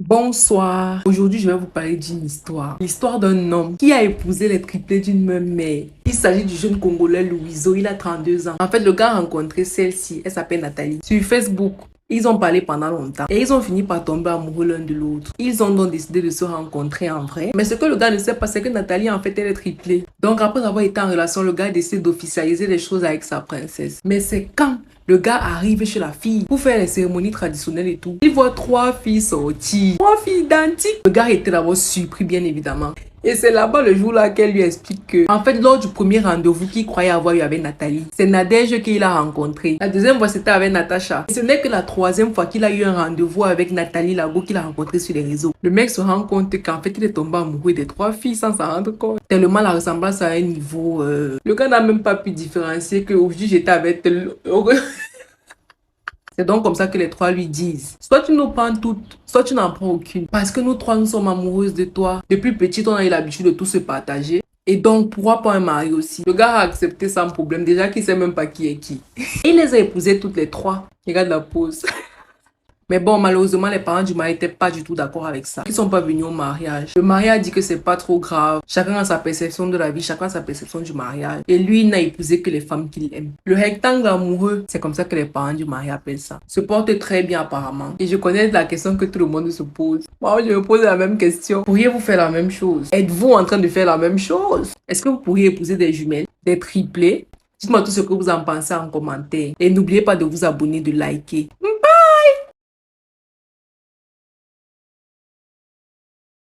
Bonsoir. Aujourd'hui, je vais vous parler d'une histoire. L'histoire d'un homme qui a épousé les triplés d'une même mère. Il s'agit du jeune Congolais Louiso. Il a 32 ans. En fait, le gars a rencontré celle-ci. Elle s'appelle Nathalie. Sur Facebook. Ils ont parlé pendant longtemps et ils ont fini par tomber amoureux l'un de l'autre. Ils ont donc décidé de se rencontrer en vrai. Mais ce que le gars ne sait pas, c'est que Nathalie, en fait, elle est triplée. Donc, après avoir été en relation, le gars décide d'officialiser les choses avec sa princesse. Mais c'est quand le gars arrive chez la fille pour faire les cérémonies traditionnelles et tout. Il voit 3 filles sortir. 3 filles identiques. Le gars était d'abord surpris, bien évidemment. Et c'est là-bas le jour-là qu'elle lui explique que, en fait, lors du premier rendez-vous qu'il croyait avoir eu avec Nathalie, c'est Nadège qu'il a rencontré. La deuxième fois, c'était avec Natacha. Et ce n'est que la troisième fois qu'il a eu un rendez-vous avec Nathalie Lago qu'il a rencontré sur les réseaux. Le mec se rend compte qu'en fait, il est tombé amoureux des 3 filles sans s'en rendre compte. Tellement la ressemblance à un niveau... Le gars n'a même pas pu différencier qu'aujourd'hui, j'étais avec tel... C'est donc comme ça que les 3 lui disent: soit tu nous prends toutes, soit tu n'en prends aucune. Parce que nous 3, nous sommes amoureuses de toi. Depuis petite, on a eu l'habitude de tout se partager. Et donc, pourquoi pas un mari aussi? Le gars a accepté sans problème. Déjà qu'il sait même pas qui est qui. Il les a épousées toutes les 3. Regarde la pause. Mais bon, malheureusement, les parents du mari n'étaient pas du tout d'accord avec ça. Ils sont pas venus au mariage. Le mari a dit que c'est pas trop grave. Chacun a sa perception de la vie, chacun a sa perception du mariage. Et lui, il n'a épousé que les femmes qu'il aime. Le rectangle amoureux, c'est comme ça que les parents du mari appellent ça. Se porte très bien apparemment. Et je connais la question que tout le monde se pose. Moi, je me pose la même question. Pourriez-vous faire la même chose? Êtes-vous en train de faire la même chose? Est-ce que vous pourriez épouser des jumelles, des triplés? Dites-moi tout ce que vous en pensez en commentaire. Et n'oubliez pas de vous abonner, de liker.